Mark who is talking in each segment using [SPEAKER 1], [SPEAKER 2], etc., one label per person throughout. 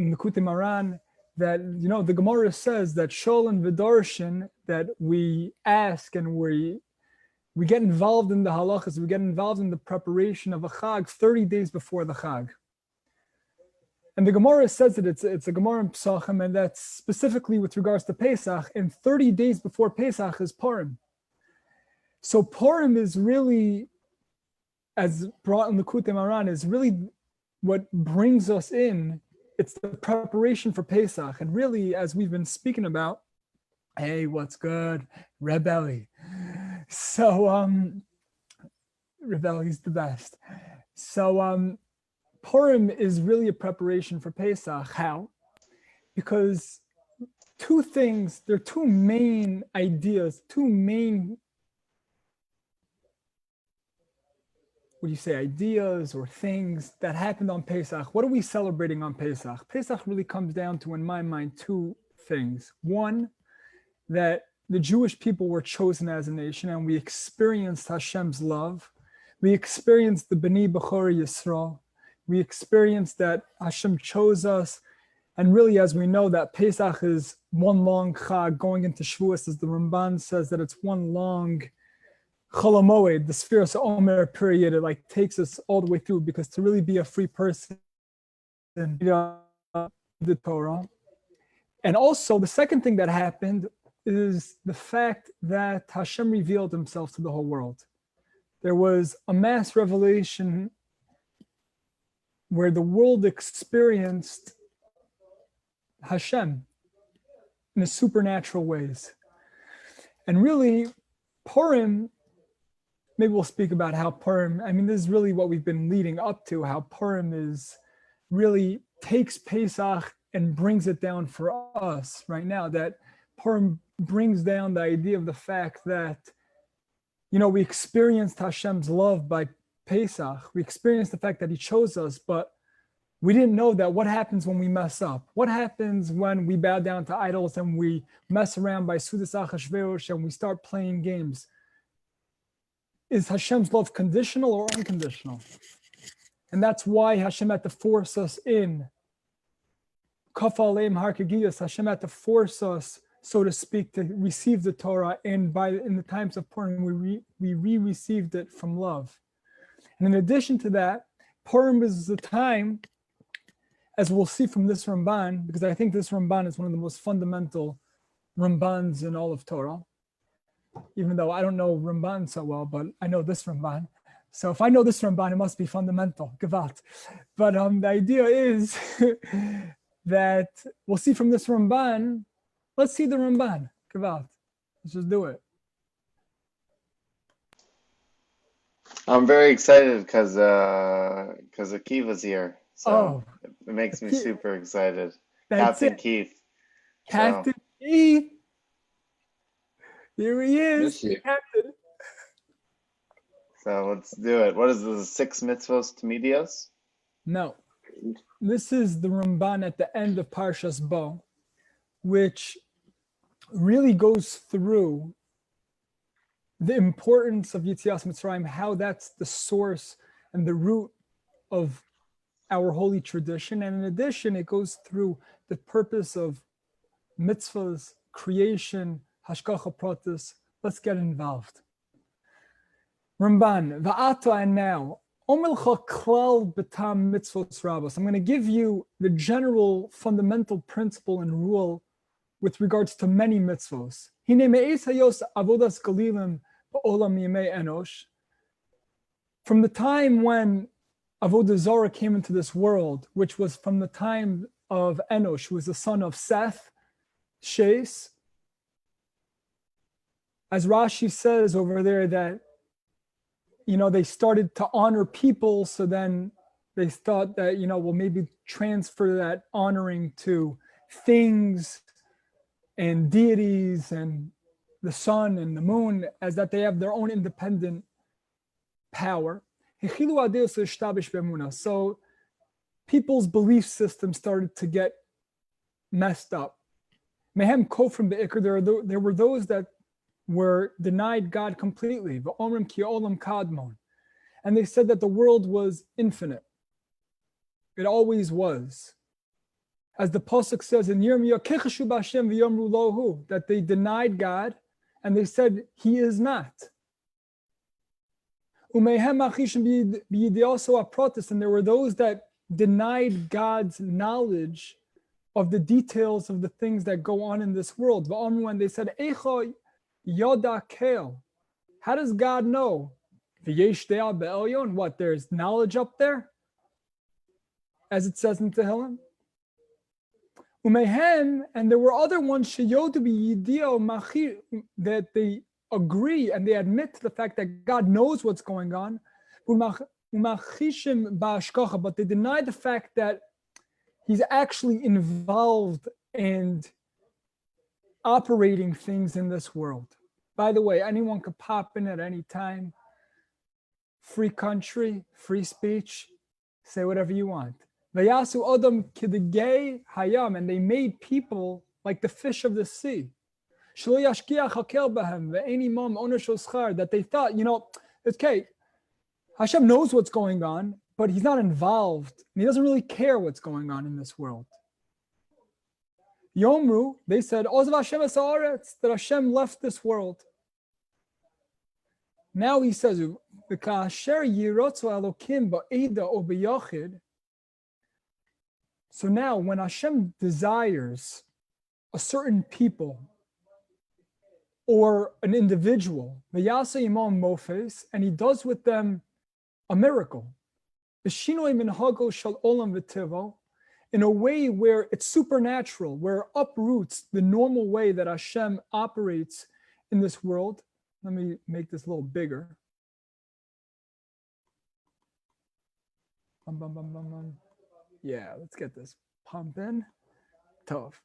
[SPEAKER 1] in the Likutei Moharan that, the Gemara says that Shol and Vidarshan, that we ask and we get involved in the halachas, we get involved in the preparation of a Chag 30 days before the Chag. And the Gemara says that it's a Gemara in Pesachim, and that's specifically with regards to Pesach, and 30 days before Pesach is Purim. So Purim is really, as brought in the Likutei Moharan, is really what brings us in. It's the preparation for Pesach. And really, as we've been speaking about, hey, what's good? Rebelli. So, Rebelli's the best. So, Purim is really a preparation for Pesach. How? Because there are two main ideas, ideas or things that happened on Pesach. What are we celebrating on Pesach? Pesach really comes down to, in my mind, two things. One, that the Jewish people were chosen as a nation and we experienced Hashem's love. We experienced the B'nai B'chor Yisrael. We experienced that Hashem chose us. And really, as we know, that Pesach is one long Chag going into Shavuos, as the Ramban says, that it's one long Chol HaMoed, the Sfiras Omer period. It takes us all the way through, because to really be a free person, the Torah. And also, the second thing that happened is the fact that Hashem revealed himself to the whole world. There was a mass revelation where the world experienced Hashem in a supernatural ways. And really, Purim, maybe we'll speak about how Purim, this is really what we've been leading up to, how Purim is really takes Pesach and brings it down for us right now, that Purim brings down the idea of the fact that, we experienced Hashem's love by Pesach. We experienced the fact that he chose us, but we didn't know that what happens when we mess up. What happens when we bow down to idols and we mess around by Sudas Achashverosh and we start playing games? Is Hashem's love conditional or unconditional? And that's why Hashem had to force us in. Kaf Aleim Har Kegiyos, Hashem had to force us, so to speak, to receive the Torah. And in the times of Purim, we re-received it from love. And in addition to that, Purim is the time, as we'll see from this Ramban, because I think this Ramban is one of the most fundamental Rambans in all of Torah, even though I don't know Ramban so well, but I know this Ramban. So if I know this Ramban, it must be fundamental, Gavat. But the idea is that we'll see from this Ramban, let's see the Ramban, Gavat. Let's just do it.
[SPEAKER 2] I'm very excited because Akiva's here. So it makes me super excited. Captain Keith.
[SPEAKER 1] Captain Keith. Here he is. Captain.
[SPEAKER 2] So let's do it. What is the 6 mitzvos to medios?
[SPEAKER 1] No. This is the Ramban at the end of Parshas Bo, which really goes through the importance of Yetzias Mitzrayim, how that's the source and the root of our holy tradition. And in addition, it goes through the purpose of mitzvahs, creation, hashgacha pratis. Let's get involved. Ramban, va'ata, and now, omelcha klal betam mitzvos rabos. I'm going to give you the general fundamental principle and rule with regards to many mitzvos. Hine me'es hayos avodas galilim ba'olam yemei enosh. From the time when Avodah Zarah came into this world, which was from the time of Enosh, who was the son of Seth, Shes, as Rashi says over there that, they started to honor people, so then they thought that, maybe transfer that honoring to things and deities and the sun and the moon, as that they have their own independent power. So people's belief system started to get messed up. Mehem kofrim be'ikr, there were those that were denied God completely. V'omrim ki olam kadmon. And they said that the world was infinite. It always was. as the Pasuk says in Yirmiyah, "Kechashu b'Hashem v'yomru lohu," that they denied God and they said He is not. Umehem achishim b'yidiyaso aprotis, and there were those that denied God's knowledge of the details of the things that go on in this world. V'amru, and they said, "Eicha yoda kel." How does God know? V'yesh de'al be'elyon. What? There's knowledge up there, as it says in Tehillim. Umehem, and there were other ones sheyodu b'yidio machi, that they agree and they admit to the fact that God knows what's going on. Umachishim ba'ashkacha, but they deny the fact that He's actually involved and operating things in this world. By the way, anyone could pop in at any time. Free country, free speech, say whatever you want. Vayasu Adam kidegei hayam, and they made people like the fish of the sea. That they thought, okay, Hashem knows what's going on, but He's not involved, and He doesn't really care what's going on in this world. Yomru, they said, Ozav Hashem es haaretz, that Hashem left this world. Now He says, so now when Hashem desires a certain people or an individual, and He does with them a miracle, in a way where it's supernatural, where it uproots the normal way that Hashem operates in this world. Let me make this a little bigger. Yeah, let's get this pumping. Tough.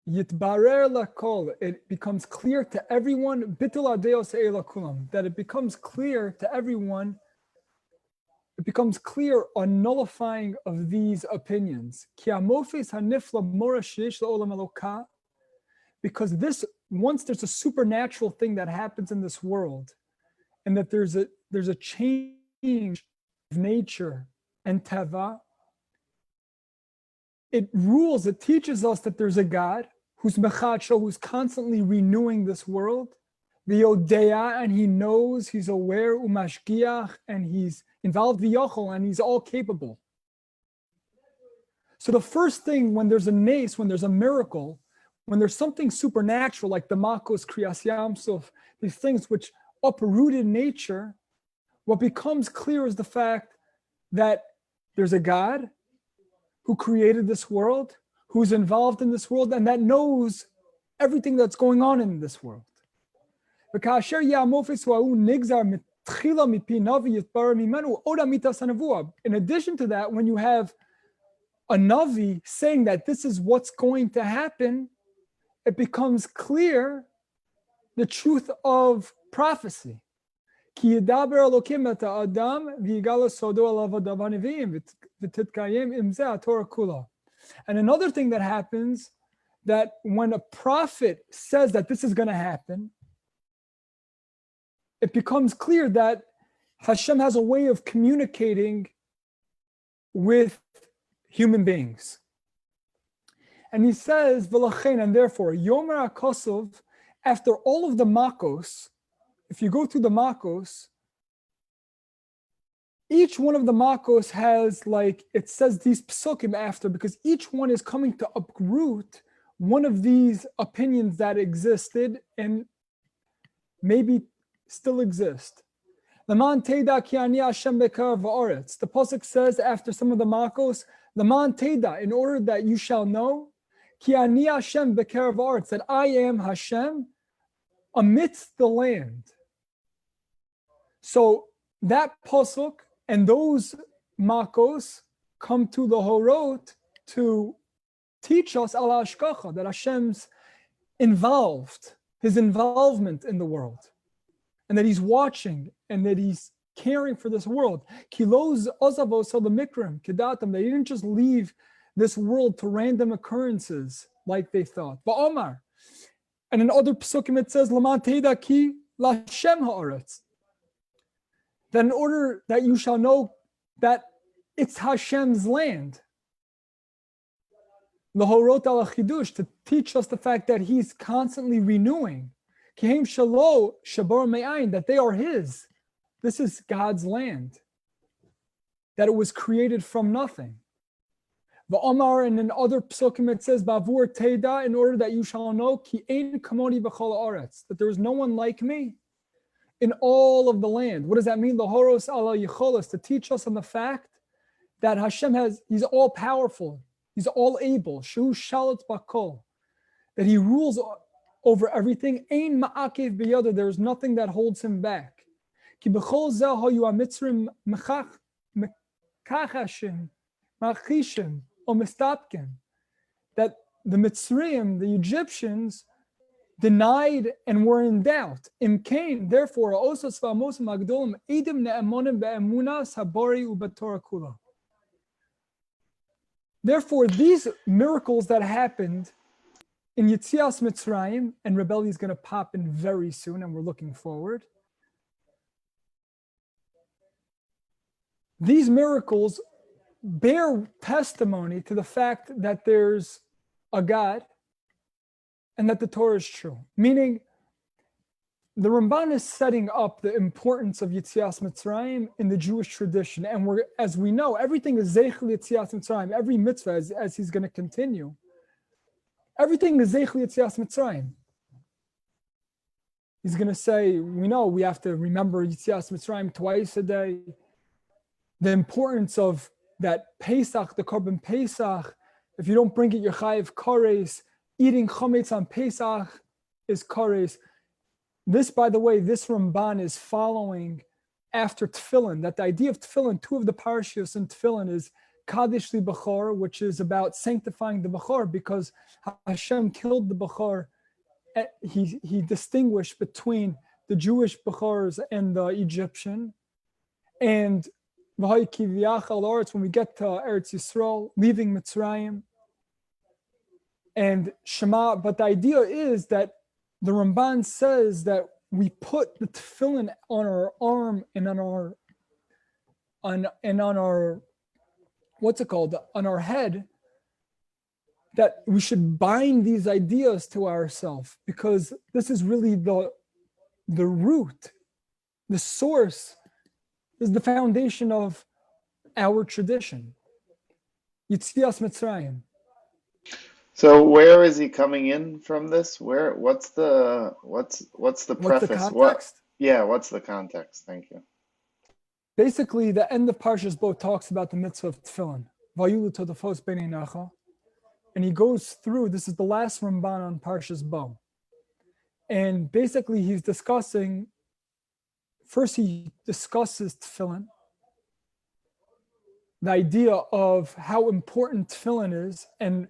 [SPEAKER 1] Yitbarer lakol, it becomes clear to everyone, bitul adeos e'elakulam, that it becomes clear to everyone, it becomes clear on nullifying of these opinions. Ki amofes hanifla mora sheish la'olam elokah, because this, once there's a supernatural thing that happens in this world, and that there's a change of nature and teva, it rules, it teaches us that there's a God who's mechacho, who's constantly renewing this world, v'yodea, and He knows, He's aware, umashgiach, and He's involved, v'yochel, and He's all capable. So the first thing, when there's a nace, when there's a miracle, when there's something supernatural, like the makos, kriyas yamsuf, these things which uprooted nature, what becomes clear is the fact that there's a God who created this world, who's involved in this world, and that knows everything that's going on in this world. In addition to that, when you have a Navi saying that this is what's going to happen, it becomes clear the truth of prophecy. And another thing that happens, that when a prophet says that this is going to happen, it becomes clear that Hashem has a way of communicating with human beings. And He says, and therefore, Yomer HaKosov, after all of the makos, if you go through the makos, each one of the makos has, like, it says these psukim after, because each one is coming to uproot one of these opinions that existed and maybe still exist. The pasuk says after some of the makos, L'man teda, in order that you shall know, ki ani Hashem b'kerav haaretz, that I am Hashem amidst the land. So that pasuk and those makos come to the horot to teach us al hashkacha, that Hashem's involved, His involvement in the world, and that He's watching and that He's caring for this world. Kilos ozavos the mikram kedatam, they didn't just leave this world to random occurrences like they thought. Ba'omar, and in other psukim it says L'man teda ki Lashem haaretz, that in order that you shall know that It's Hashem's land. Lahorot al chidush, to teach us the fact that He's constantly renewing. Kihem shalo shabar me'ayin, that they are His. This is God's land. That it was created from nothing. V'omar, and in other psukim it says, Bavur teda, in order that you shall know, ki ein kamoni b'chol haaretz, that there is no one like me in all of the land. What does that mean? Lahoros ala yicholos, to teach us on the fact that Hashem He's all powerful. He's all able. Shu shalat bakol, that He rules over everything. Ein ma'akev b'yada, there is nothing that holds Him back. Ki b'chol zeh hayu hamitzrim mekachashim, machishim, or mistapkin, that the Mitzrayim, the Egyptians, denied and were in doubt. Imkain, therefore, osas v'amosim agdolim edim ne'emonim be'emunas habari u'batorah kula. Therefore, these miracles that happened in Yetzias Mitzrayim, and rebellion is going to pop in very soon, and we're looking forward. These miracles bear testimony to the fact that there's a God and that the Torah is true. Meaning, the Ramban is setting up the importance of Yetzias Mitzrayim in the Jewish tradition. And as we know, everything is Zeichel Yetzias Mitzrayim. Every mitzvah, as he's going to continue, everything is Zeichel Yetzias Mitzrayim. He's going to say, we know we have to remember Yetzias Mitzrayim twice a day. The importance of that Pesach, the Korban Pesach, if you don't bring it, you're chayiv kares. Eating chametz on Pesach is kares. This, by the way, this Ramban is following after Tefillin. That the idea of Tefillin, two of the parashiyos in Tefillin is Kaddish li Bechor, which is about sanctifying the Bechor, because Hashem killed the Bechor. He distinguished between the Jewish Bechors and the Egyptian. And when we get to Eretz Yisrael, leaving Mitzrayim, and Shema, but the idea is that the Ramban says that we put the tefillin on our arm and on our what's it called, on our head, that we should bind these ideas to ourselves, because this is really the root, the source, is the foundation of our tradition. Yetzias Mitzrayim.
[SPEAKER 2] So where is he coming in from this? What's the preface?
[SPEAKER 1] What's the context?
[SPEAKER 2] What's the context? Thank you.
[SPEAKER 1] Basically, the end of Parshas Bo talks about the mitzvah of tefillin. Vayulu totafos b'nei nacha. And he goes through, this is the last Ramban on Parshas Bo. And basically he's discussing, first he discusses tefillin, the idea of how important tefillin is, and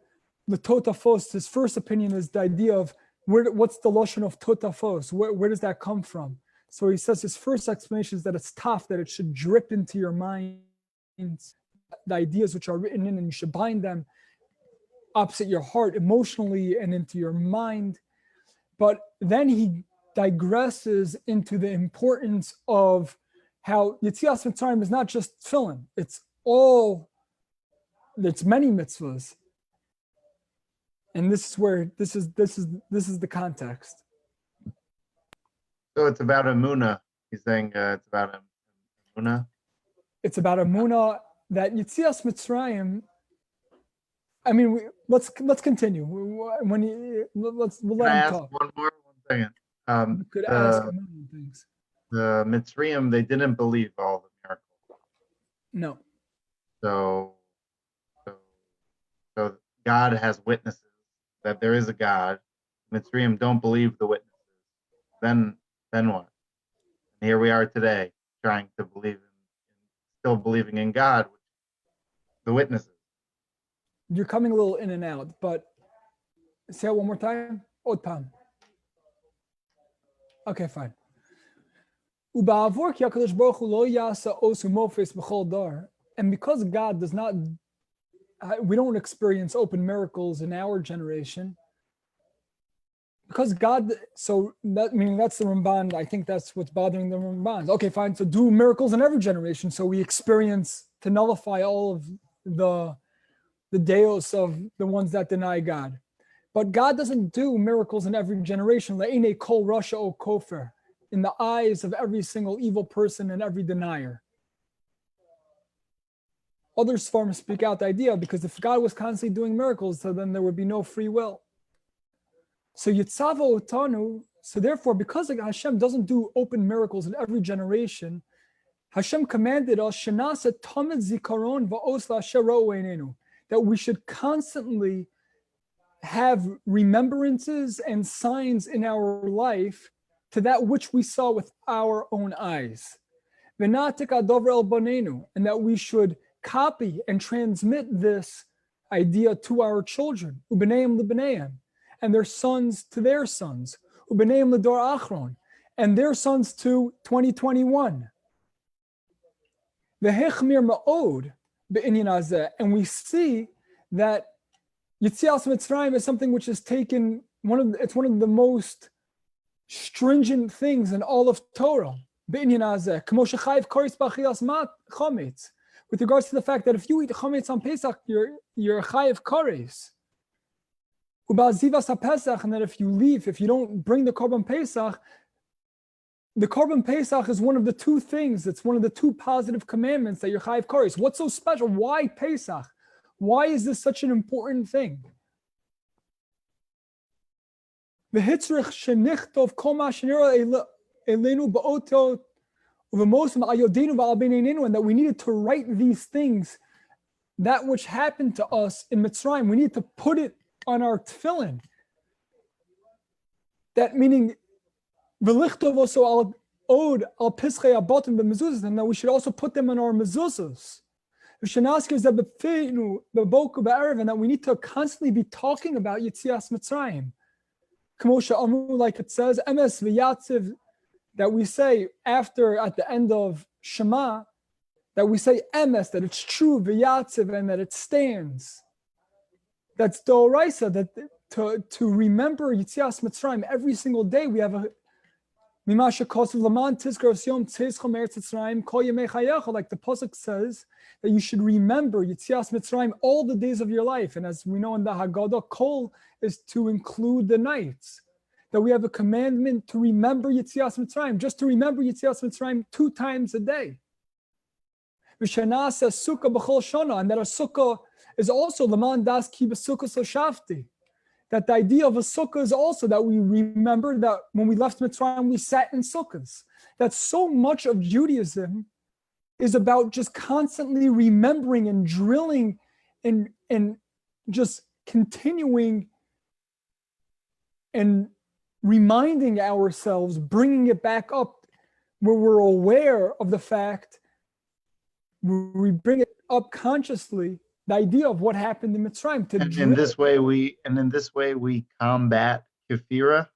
[SPEAKER 1] the totafos, his first opinion is the idea of what's the lashon of totafos? Where does that come from? So he says his first explanation is that it's tough, that it should drip into your minds, the ideas which are written in, and you should bind them opposite your heart emotionally and into your mind. But then he digresses into the importance of how Yetzias Mitzrayim is not just tefillin, it's many mitzvahs. And this is where this is the context.
[SPEAKER 2] So it's about Emunah. He's saying it's about Emunah.
[SPEAKER 1] It's about Emunah, that Yetzias Mitzrayim. I mean, let's continue. We'll let him talk.
[SPEAKER 2] One second.
[SPEAKER 1] You could ask a million things.
[SPEAKER 2] The Mitzrayim, they didn't believe all the miracles.
[SPEAKER 1] No. So
[SPEAKER 2] God has witnesses that there is a God. Mitzrayim don't believe the witnesses. Then what? And here we are today, trying to still believing in God, the witnesses.
[SPEAKER 1] You're coming a little in and out, but say it one more time. Odpam. Okay, fine. And because God does not, we don't experience open miracles in our generation, because God, so that meaning that's the Ramban. I think that's what's bothering the Ramban. Okay, fine. So do miracles in every generation. So we experience to nullify all of the deos of the ones that deny God. But God doesn't do miracles in every generation. Le'ine kol rasha o kofer, in the eyes of every single evil person and every denier. Other Sfarim speak out the idea because if God was constantly doing miracles, so then there would be no free will. So Yitzavo Otanu, so therefore, because Hashem doesn't do open miracles in every generation, Hashem commanded us Shenasa Tamid Zikaron Va'os La'asher Ra'u Einenu, that we should constantly have remembrances and signs in our life to that which we saw with our own eyes. V'natik adover el bonenu, and that we should copy and transmit this idea to our children, u'b'neim l'b'neim, and their sons to their sons, u'b'neim l'dor achron, and their sons to 2021. V'hechmir ma'od b'inyan hazeh, and we see that Yitzias Mitzrayim is something which is taken, it's one of the most stringent things in all of Torah. B'inyan hazeh, k'mo shechayiv koris b'achilas chometz, with regards to the fact that if you eat chometz on Pesach, you're chayiv koris. Uba'azivas HaPesach, and that if you don't bring the Korban Pesach, the Korban Pesach is one of the two things, it's one of the two positive commandments that you're chayiv koris. What's so special? Why Pesach? Why is this such an important thing? And that we needed to write these things, that which happened to us in Mitzrayim, we need to put it on our tefillin. That meaning, and that we should also put them on our mezuzahs. And that we need to constantly be talking about Yitzias Mitzrayim. Like it says, emes v'yatziv, that we say at the end of Shema, that we say emes, that it's true, v'yatziv, and that it stands. That's doraisa, that to remember Yitzias Mitzrayim every single day. We have a like the Pesach says, that you should remember Yitzias Mitzrayim all the days of your life. And as we know in the Haggadah, Kol is to include the nights. That we have a commandment to remember Yitzias Mitzrayim, just to remember Yitzias Mitzrayim 2 times a day. And that a sukkah is also Laman Das Ki B'Sukkah Soshafti. That the idea of a sukkah is also that we remember that when we left Mitzrayim, we sat in sukkahs. That so much of Judaism is about just constantly remembering and drilling and just continuing and reminding ourselves, bringing it back up where we're aware of the fact, we bring it up consciously, the idea of what happened in Mitzrayim.
[SPEAKER 2] And in this way we combat kefira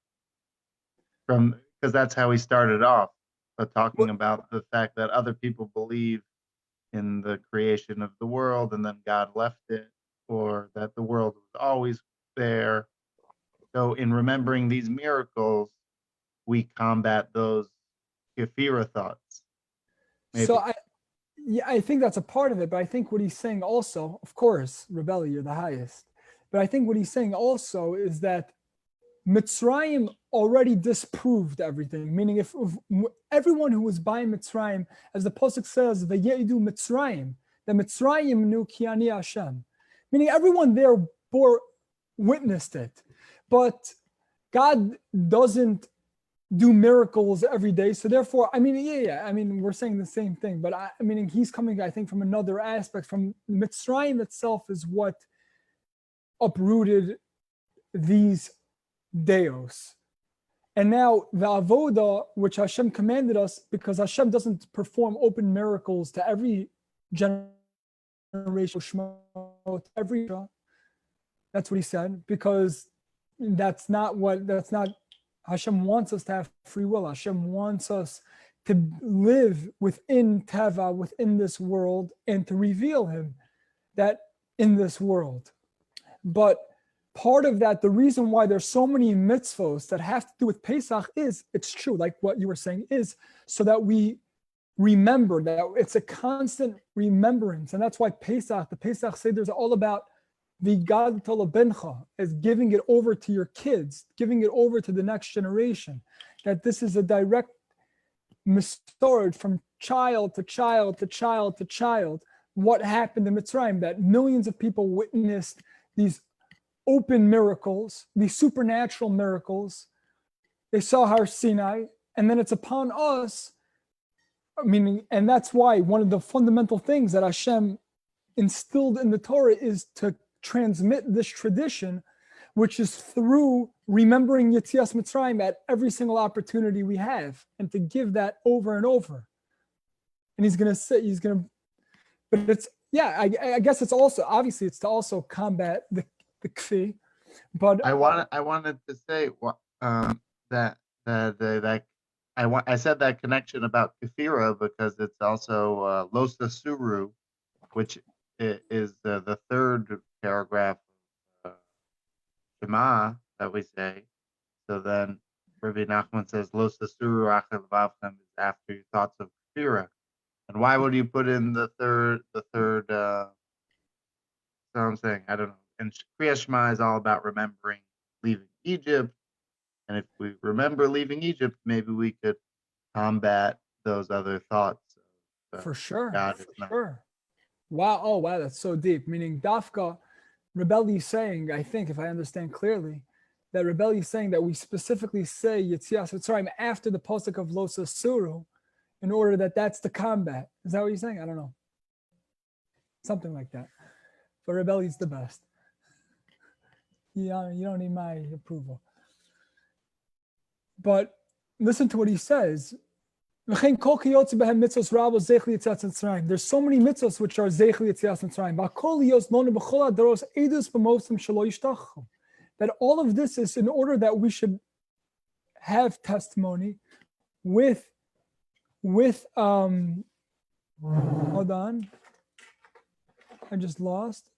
[SPEAKER 2] because that's how we started off, talking about the fact that other people believe in the creation of the world and then God left it, or that the world was always there. So in remembering these miracles, we combat those kefira thoughts. Maybe.
[SPEAKER 1] So I think that's a part of it, but I think what he's saying also, of course, Rebelli, you're the highest. But I think what he's saying also is that Mitzrayim already disproved everything. Meaning, if everyone who was by Mitzrayim, as the Pesach says, "V'yedu Mitzrayim," the Mitzrayim knew Ki Ani Hashem. Meaning, everyone there witnessed it. But God doesn't do miracles every day. So therefore, we're saying the same thing, but he's coming, I think, from another aspect. From Mitzrayim itself is what uprooted these deos. And now the avoda, which Hashem commanded us, because Hashem doesn't perform open miracles to every generation, that's what he said, because that's not Hashem wants us to have free will. Hashem wants us to live within Teva, within this world, and to reveal him that in this world. But part of that, the reason why there's so many mitzvos that have to do with Pesach is, it's true, like what you were saying, is so that we remember, that it's a constant remembrance. And that's why Pesach, the Pesach Seder is all about Vigad Bencha, is giving it over to your kids, giving it over to the next generation. That this is a direct stored from child to child to child to child. What happened in Mitzrayim, that millions of people witnessed these open miracles, these supernatural miracles. They saw Har Sinai, and then it's upon us, meaning, and that's why one of the fundamental things that Hashem instilled in the Torah is to transmit this tradition, which is through remembering Yetzias Mitzrayim at every single opportunity we have, and to give that over and over. And but it's, yeah, I guess it's also, obviously it's to also combat the kfi, but
[SPEAKER 2] I wanted to say that I said that connection about kefira because it's also losa suru, which is the third paragraph of Shema that we say. So then Rabbi Nachman says losa suru achel vavchem is after your thoughts of kefira. And why would you put in the third? So I'm saying, I don't know. And Kriyas Shema is all about remembering leaving Egypt. And if we remember leaving Egypt, maybe we could combat those other thoughts.
[SPEAKER 1] For sure.
[SPEAKER 2] God
[SPEAKER 1] For
[SPEAKER 2] is not.
[SPEAKER 1] sure. Wow. Oh, wow. That's so deep. Meaning Dafka, Rebelli is saying, I think, if I understand clearly, that Rebelli is saying that we specifically say Yetzias Mitzrayim after the posuk of Losa Suru, in order that that's the combat. Is that what you're saying? I don't know. Something like that. But Rebelli's the best. You don't need my approval. But listen to what he says. There's so many mitzvos which are Zeichel Yetzias Mitzrayim. That all of this is in order that we should have testimony with hold on, I just lost.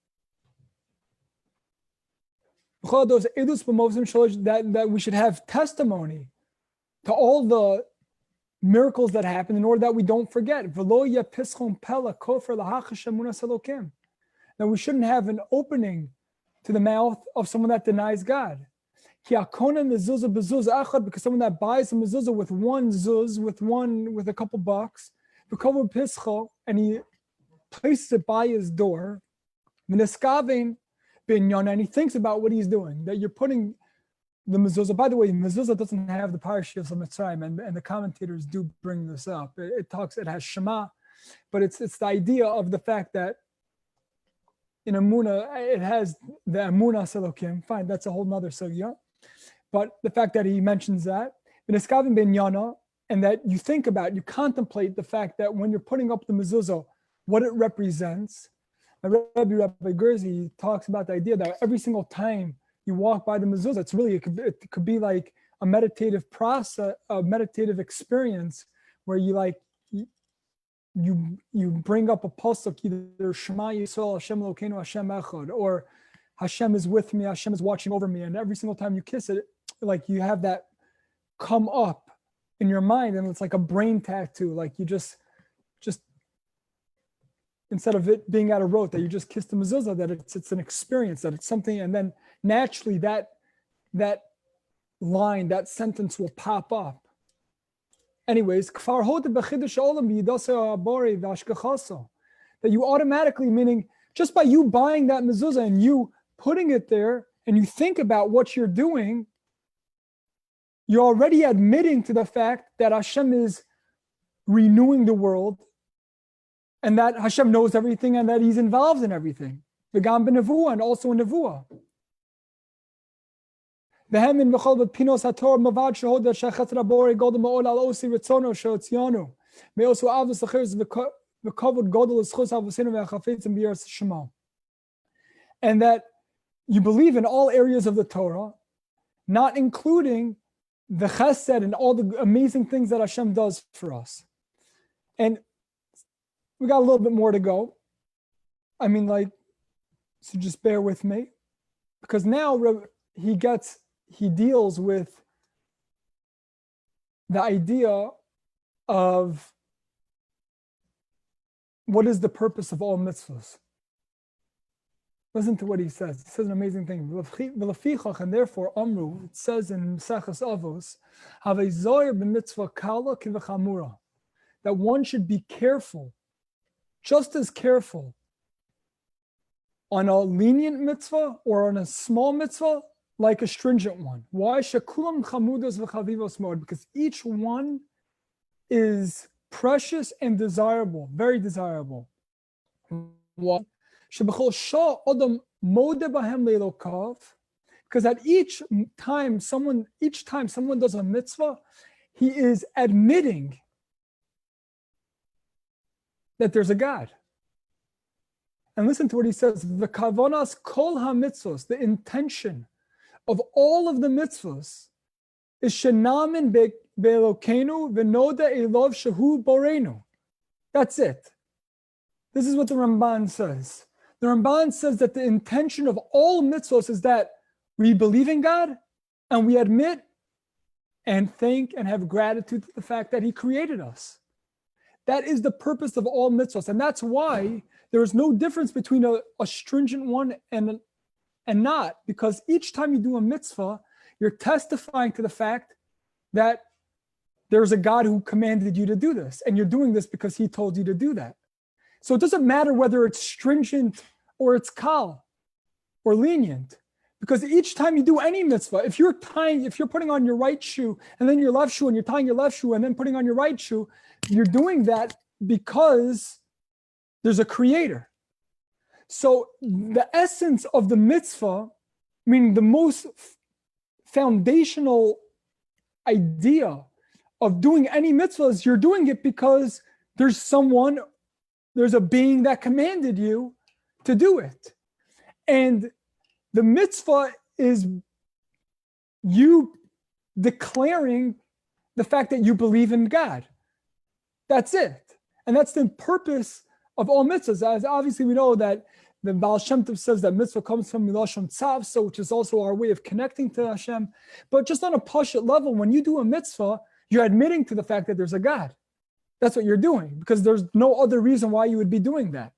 [SPEAKER 1] That we should have testimony to all the miracles that happen in order that we don't forget. That we shouldn't have an opening to the mouth of someone that denies God. Because someone that buys a mezuzah with one zuz, with a couple bucks, and he places it by his door, and he thinks about what he's doing, that you're putting the mezuzah. By the way, mezuzah doesn't have the Parshas of Mitzrayim, and the commentators do bring this up. It has Shema, but it's the idea of the fact that in Amunah, it has the Amunah Selokim. Fine, that's a whole nother sugya. But the fact that he mentions that, and that you think about, you contemplate the fact that when you're putting up the mezuzah, what it represents. Rabbi Gerzi talks about the idea that every single time you walk by the mezuzah, it's really, it could be like a meditative process, a meditative experience where you bring up a pasuk, either Shema Yisrael, Hashem Elokeinu, Hashem Echad, or Hashem is with me, Hashem is watching over me, and every single time you kiss it, like you have that come up in your mind, and it's like a brain tattoo, like you just instead of it being out of rote, that you just kiss the mezuzah, that it's an experience, that it's something, and then naturally that line, that sentence will pop up. Anyways, that you automatically, meaning just by you buying that mezuzah and you putting it there, and you think about what you're doing, you're already admitting to the fact that Hashem is renewing the world, and that Hashem knows everything, and that He's involved in everything. V'gam b'nevuah, and also in nevuah. V'hem in b'chol b'pinos haTorah mavad shehod shechetz rabori godel ma'ol al osi ritzono sheotzionu me'osu avos acheres v'kovod godel eschos avosinu v'achafetzim b'yeres Shema. And that you believe in all areas of the Torah, not including the chesed and all the amazing things that Hashem does for us. And we got a little bit more to go. So just bear with me. because now he deals with the idea of what is the purpose of all mitzvahs. Listen to what he says. He says an amazing thing. And therefore, Amru, it says in Mesachas Avos, that one should be careful, just as careful on a lenient mitzvah or on a small mitzvah, like a stringent one. Why? Because each one is precious and desirable, very desirable. Why? Because at each time someone does a mitzvah, he is admitting that there's a God. And listen to what he says: the kavanas kol ha-mitzvos, the intention of all of the mitzvahs is shenamin be'elokenu v'noda elov shehu borenu. That's it. This is what the Ramban says. The Ramban says that the intention of all mitzvahs is that we believe in God and we admit and thank and have gratitude to the fact that he created us. That is the purpose of all mitzvahs. And that's why there is no difference between a stringent one and not, because each time you do a mitzvah, you're testifying to the fact that there's a God who commanded you to do this, and you're doing this because he told you to do that. So it doesn't matter whether it's stringent or it's kal or lenient, because each time you do any mitzvah, if you're putting on your right shoe and then your left shoe, and you're tying your left shoe and then putting on your right shoe, you're doing that because there's a creator. So the essence of the mitzvah, meaning the most foundational idea of doing any mitzvah, is you're doing it because there's a being that commanded you to do it. And the mitzvah is you declaring the fact that you believe in God. That's it. And that's the purpose of all mitzvahs. As obviously we know that the Baal Shem Tov says that mitzvah comes from Milashon Tzav, so which is also our way of connecting to Hashem. But just on a pashut level, when you do a mitzvah, you're admitting to the fact that there's a God. That's what you're doing, because there's no other reason why you would be doing that.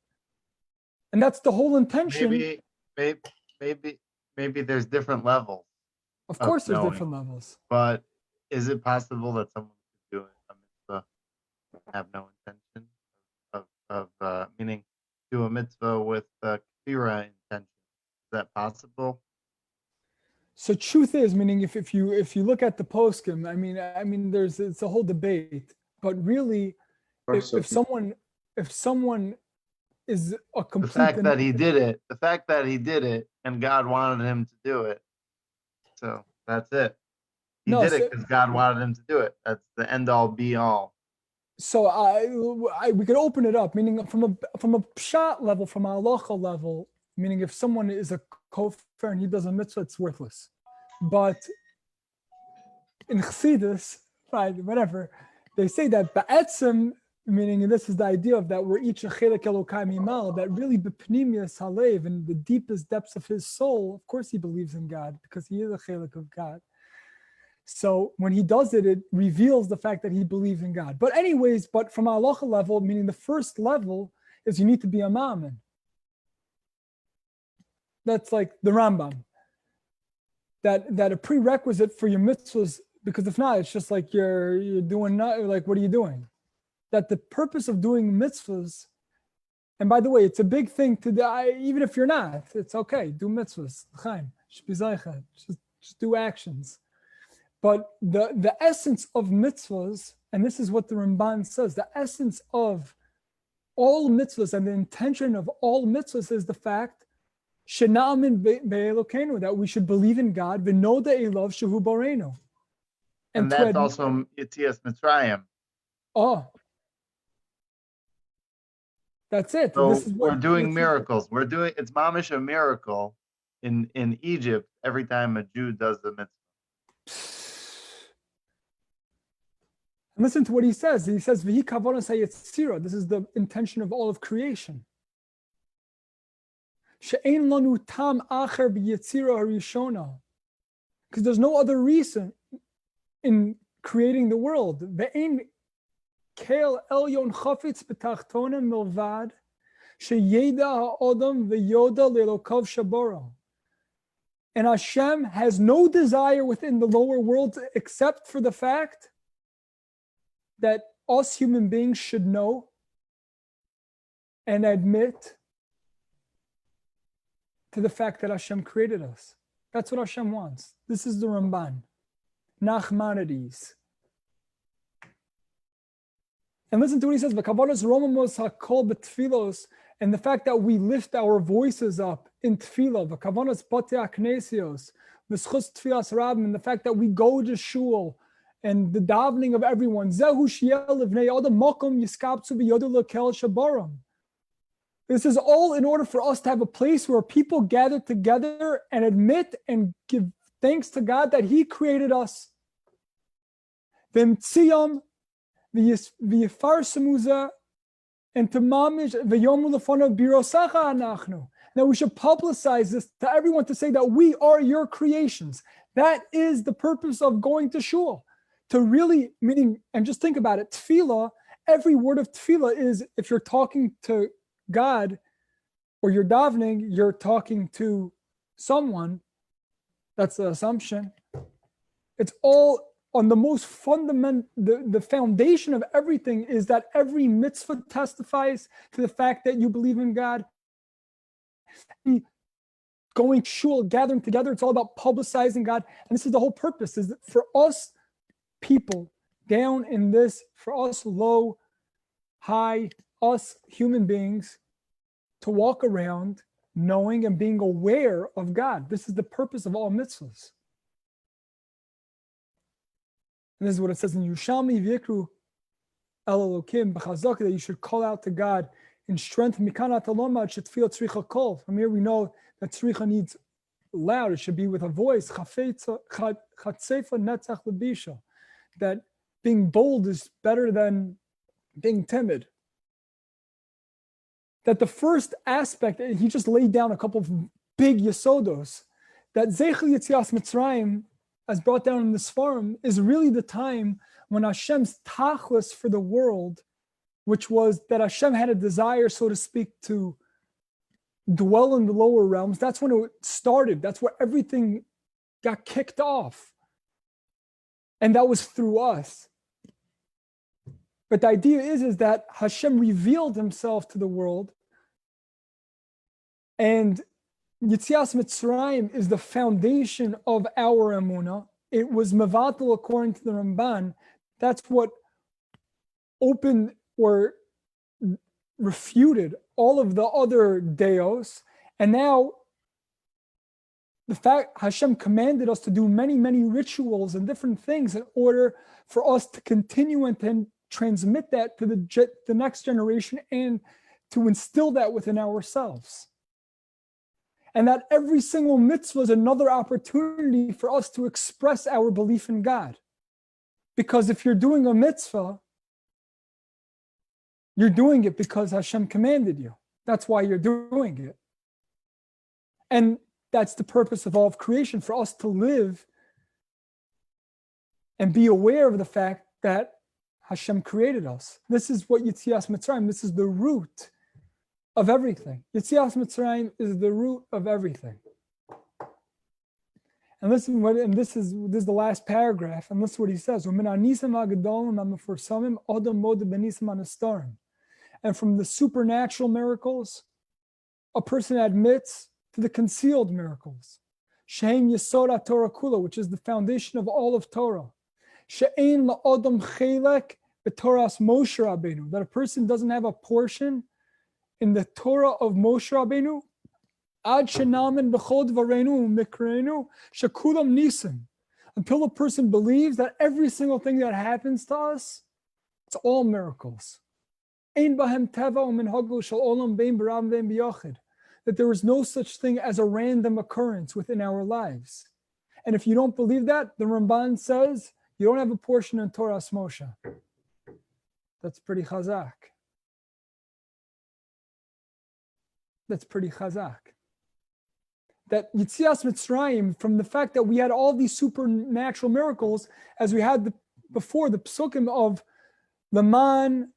[SPEAKER 1] And that's the whole intention.
[SPEAKER 2] Maybe there's different levels.
[SPEAKER 1] Of course, there's
[SPEAKER 2] knowing.
[SPEAKER 1] different levels.
[SPEAKER 2] But is it possible that someone could do a mitzvah have no intention of meaning do a mitzvah with kfira intention? Is that possible? So
[SPEAKER 1] truth is, meaning if you look at the poskim, I mean, it's a whole debate. But really, if someone is a complete,
[SPEAKER 2] the fact that he did it, and God wanted him to do it, so that's it. He did it because God wanted him to do it. That's the end all be all.
[SPEAKER 1] So we could open it up, meaning from a pshat level, from a halacha level, meaning if someone is a kofar and he does a mitzvah, it's worthless. But in Chassidus, right, whatever, they say that ba'etzem, meaning this is the idea of that we're each a chelek Elokai mimal, that really b'pnimius halev, in the deepest depths of his soul, of course he believes in God because he is a chelek of God. So when he does it, it reveals the fact that he believes in God. But anyways, from a halacha level, meaning the first level is you need to be a ma'amin. That's like the Ramban. That a prerequisite for your mitzvahs, because if not, it's just like you're doing not, like, what are you doing? That the purpose of doing mitzvahs, and by the way, it's a big thing to do, even if you're not, it's okay, do mitzvahs, just do actions. But the essence of mitzvahs, and this is what the Ramban says, the essence of all mitzvahs and the intention of all mitzvahs is the fact that we should believe in God, v'noda elov shehu borenu.
[SPEAKER 2] And that's also Yetzias Mitzrayim.
[SPEAKER 1] Oh, that's it.
[SPEAKER 2] So we're doing miracles. It's mamish a miracle in Egypt every time a Jew does the mitzvah.
[SPEAKER 1] And listen to what he says. He says, "V'hi kavonas hayetzira." This is the intention of all of creation. She'ein lanu tam acher b'yitzira harishona. Because there's no other reason in creating the world. Ve'ein kel elyon chafetz b'tachtonim milvad sheyeda ha'odam ve'yoda le'elokav shabara. And Hashem has no desire within the lower world except for the fact that us human beings should know and admit to the fact that Hashem created us. That's what Hashem wants. This is the Ramban, Nachmandies. And listen to what he says, V'kavanos romamos hakol b'tfilos, and the fact that we lift our voices up in tefillah, v'kavanos bate aknesios, v'schus tfilas rabim, and the fact that we go to shul, and the davening of everyone, zehu shiel livnei adam makom yiskabtzu b'yodu lekel shabaram. This is all in order for us to have a place where people gather together and admit and give thanks to God that He created us. V'mtziyam v'yifarsamuza and to mamish v'yomu lefonav birosacha anachnu. Now we should publicize this to everyone to say that we are your creations. That is the purpose of going to shul. To really, meaning, and just think about it, tefillah, every word of tefillah is, if you're talking to God or you're davening, you're talking to someone. That's the assumption. It's all on the most fundamental, the foundation of everything is that every mitzvah testifies to the fact that you believe in God. Going shul, gathering together, it's all about publicizing God. And this is the whole purpose, is for us people down in this, for us low, high, us human beings, to walk around knowing and being aware of God. This is the purpose of all mitzvahs. And this is what it says in Yushalmi V'yikru El Elokim B'chazaka, that you should call out to God in strength. Mikana taloma shetfila tzricha kol. From here we know that tzricha needs loud. It should be with a voice. Chatzefa netzach lebisha. That being bold is better than being timid. That the first aspect, he just laid down a couple of big yesodos, that Zeichel Yetzias Mitzrayim, as brought down in the Sfarim, is really the time when Hashem's tachlis for the world, which was that Hashem had a desire, so to speak, to dwell in the lower realms. That's when it started. That's where everything got kicked off. And that was through us. But the idea is that Hashem revealed himself to the world, and Yetzias Mitzrayim is the foundation of our emunah. It was mevatel according to the Ramban. That's what opened or refuted all of the other deos. And now the fact Hashem commanded us to do many, many rituals and different things in order for us to continue and to transmit that to the next generation and to instill that within ourselves. And that every single mitzvah is another opportunity for us to express our belief in God. Because if you're doing a mitzvah, you're doing it because Hashem commanded you. That's why you're doing it. And that's the purpose of all of creation, for us to live and be aware of the fact that Hashem created us. This is what Yetzias Mitzrayim, this is the root of everything. Yetzias Mitzrayim is the root of everything. And listen, this is the last paragraph, and listen what he says. And from the supernatural miracles, a person admits to the concealed miracles. Shehem Yesod Torah Kula, which is the foundation of all of Torah. She'ein la'odam chelek b'Torahs Moshe Rabbeinu, that a person doesn't have a portion in the Torah of Moshe Rabbeinu. Ad shenamen b'chol dvareinu mikreinu shekulam nisim, until a person believes that every single thing that happens to us, it's all miracles. Ein bahem teva u'minhaglo shel olam bein b'ram bein b'yachid, that there is no such thing as a random occurrence within our lives. And if you don't believe that, the Ramban says you don't have a portion in Torah Moshe. That's pretty chazak. That's pretty chazak. that Yitzias Mitzrayim, from the fact that we had all these supernatural miracles, as we had before the psukim of Laman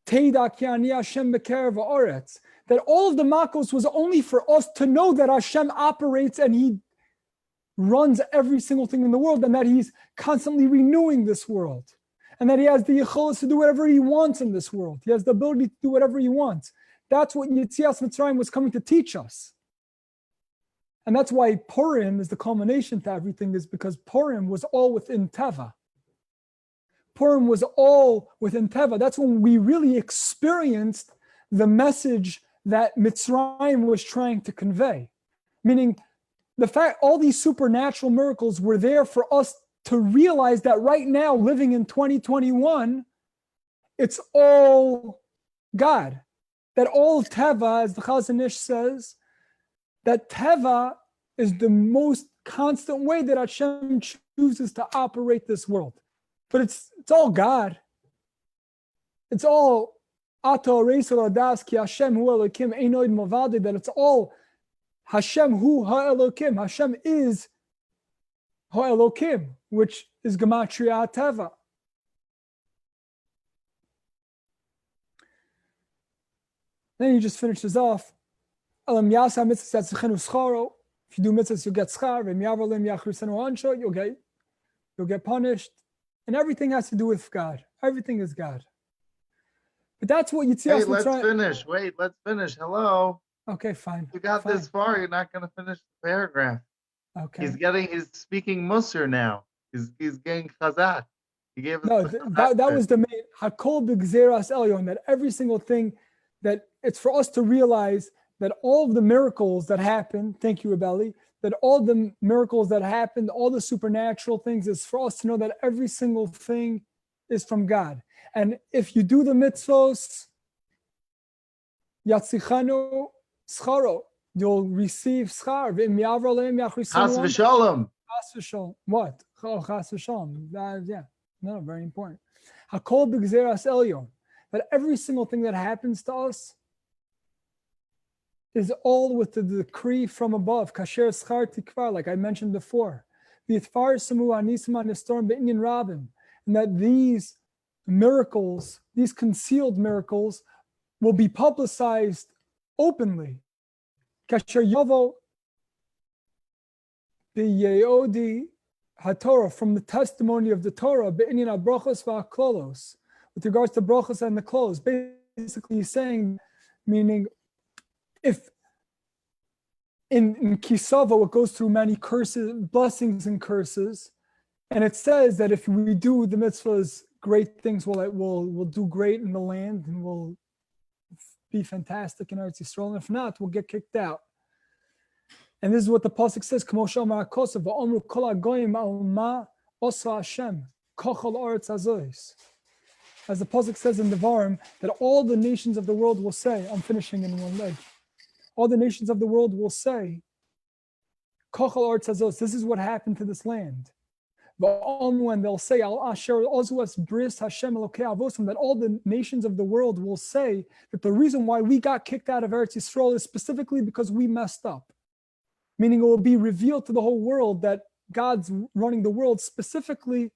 [SPEAKER 1] Teida Ki Ani Hashem Bekerev Haaretz, that all of the makos was only for us to know that Hashem operates and He runs every single thing in the world, and that He's constantly renewing this world, and that He has the yichulus to do whatever He wants in this world. He has the ability to do whatever He wants. That's what Yitzias Mitzrayim was coming to teach us. And that's why Purim is the culmination to everything, is because Purim was all within Teva. Purim was all within Teva. That's when we really experienced the message that Mitzrayim was trying to convey. Meaning, the fact all these supernatural miracles were there for us to realize that right now, living in 2021, it's all God. That all Teva, as the Chazon Ish says, that Teva is the most constant way that Hashem chooses to operate this world. But it's all God. It's all Ato Reisel Adas Ki Hashem Hu Elokim Einoid Movadi, that it's all Hashem Hu Ha-Elokim. Hashem is Ha-Elokim, which is Gematria Teva. Then he just finishes off. If you do mitzvahs, you'll get schar. You'll get punished. And everything has to do with God. Everything is God. But that's what Yitzias
[SPEAKER 2] Mitzrayim. Let's finish. Hello.
[SPEAKER 1] Okay, fine.
[SPEAKER 2] You got this far. You're not going to finish the paragraph.
[SPEAKER 1] Okay.
[SPEAKER 2] He's speaking Musar now. He's getting chazak. He gave us
[SPEAKER 1] that was the main Hakol B'Gzeras Elyon, that every single thing, that it's for us to realize that all of the miracles that happen, thank you, Rebelli, that all the miracles that happened, all the supernatural things, is for us to know that every single thing is from God. And if you do the mitzvos, Yatzichanu scharo, you'll receive schar.
[SPEAKER 2] Chas v'sholom.
[SPEAKER 1] Chas v'sholom. What? Chas v'sholom. Yeah, no, very important. Hakol b'gzeras elyon, that every single thing that happens to us is all with the decree from above. Kasher schar tikvar, like I mentioned before. V'yitfar samu anisma nestorm be'inyan rabim, and that these miracles, these concealed miracles, will be publicized openly. Kasher yavo b'yeodi haTorah, from the testimony of the Torah, be'inyan abrachos va'aklolos, with regards to brachos and the close. Basically, he's saying, meaning, if in Kisavo it goes through many curses, blessings and curses, and it says that if we do the mitzvahs, great things will do great in the land and will be fantastic in Eretz Yisrael. And if not, we'll get kicked out. And this is what the pasuk says: "Kmo shomar hakosav va'omru kol hagoyim al ma osa Hashem kochol aretz hazois." As the pasuk says in the Devarim, that all the nations of the world will say, I'm finishing in one leg. All the nations of the world will say, Kochel Aretz Hazos, this is what happened to this land. And they'll say, Al Asher Ozuas Bris Hashem Elokei Avosim, that all the nations of the world will say that the reason why we got kicked out of Eretz Yisrael is specifically because we messed up. Meaning it will be revealed to the whole world that God's running the world specifically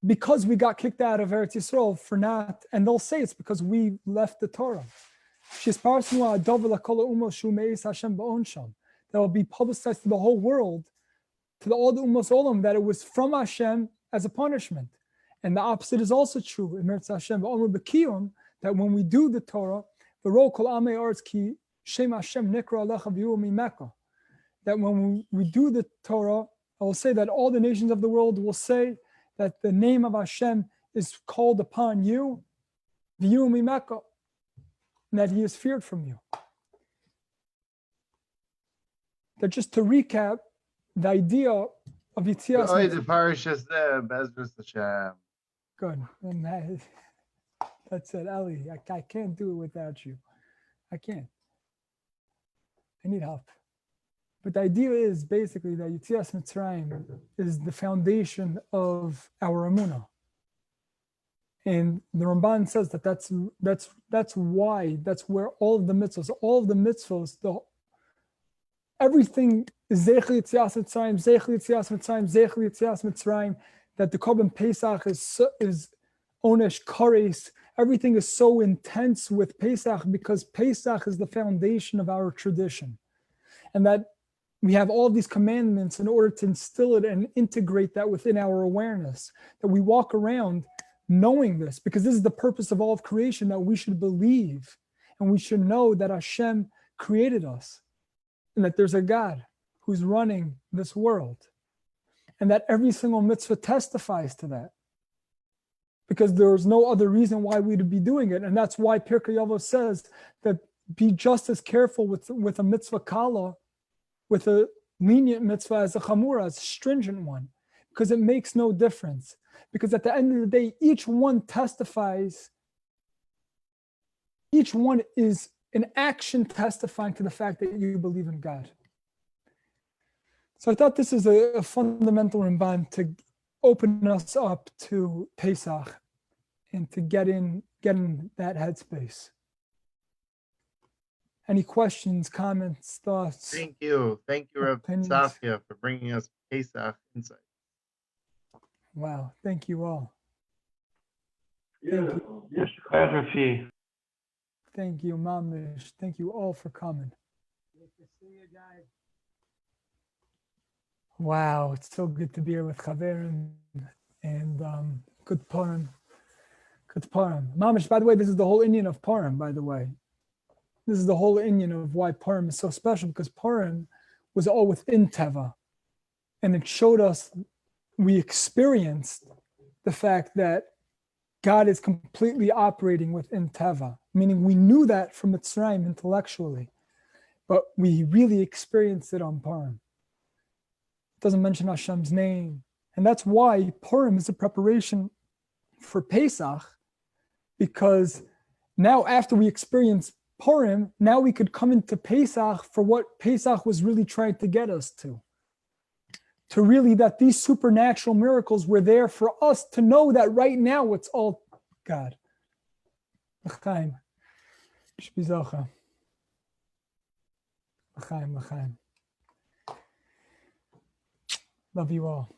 [SPEAKER 1] because we got kicked out of Eretz Yisrael for not, and they'll say it's because we left the Torah. That will be publicized to the whole world, to all the Ummos Olam, that it was from Hashem as a punishment. And the opposite is also true in Eretz Hashem, that when we do the Torah, that when we do the Torah, I will say that all the nations of the world will say that the name of Hashem is called upon you, and that He is feared from you. That just to recap, the idea of Yitzias.
[SPEAKER 2] The Parshas Bezras Hashem.
[SPEAKER 1] Good. And that's it, Eli. I can't do it without you. I can't. I need help. But the idea is basically that Yitzias Mitzrayim is the foundation of our Emunah. And the Ramban says that that's why, that's where all of the mitzvahs, everything is Zeichel Yitzias Mitzrayim, Zeichel Yitzias Mitzrayim, Zeichel Yitzias Mitzrayim, that the Korban Pesach is Onesh Kares. Everything is so intense with Pesach because Pesach is the foundation of our tradition. And that we have all these commandments in order to instill it and integrate that within our awareness, that we walk around knowing this, because this is the purpose of all of creation, that we should believe and we should know that Hashem created us and that there's a God who's running this world, and that every single mitzvah testifies to that, because there's no other reason why we'd be doing it. And that's why Pirkei Avos says that be just as careful with a mitzvah kala, with a lenient mitzvah as a chamura, as a stringent one, because it makes no difference. Because at the end of the day, each one testifies, each one is an action testifying to the fact that you believe in God. So I thought this is a fundamental Ramban to open us up to Pesach and to get in that headspace. Any questions, comments, thoughts?
[SPEAKER 2] Thank you, Rav Saskia, for bringing us Pesach insight.
[SPEAKER 1] Wow, thank you all.
[SPEAKER 3] Beautiful. Yes, Rafi.
[SPEAKER 1] Thank you, Mamish. Thank you all for coming. Good to see you guys. Wow, it's so good to be here with Chaverim and good Purim. Good Purim. Mamish, by the way, this is the whole Indian of Purim, by the way. This is the whole Indian of why Purim is so special, because Purim was all within Teva. And it showed us, we experienced the fact that God is completely operating within Teva, meaning we knew that from Mitzrayim intellectually, but we really experienced it on Purim. It doesn't mention Hashem's name. And that's why Purim is a preparation for Pesach, because now after we experience Purim, now we could come into Pesach for what Pesach was really trying to get us to really, that these supernatural miracles were there for us to know that right now it's all God. L'chaim. Shpizocha. L'chaim, l'chaim. Love you all.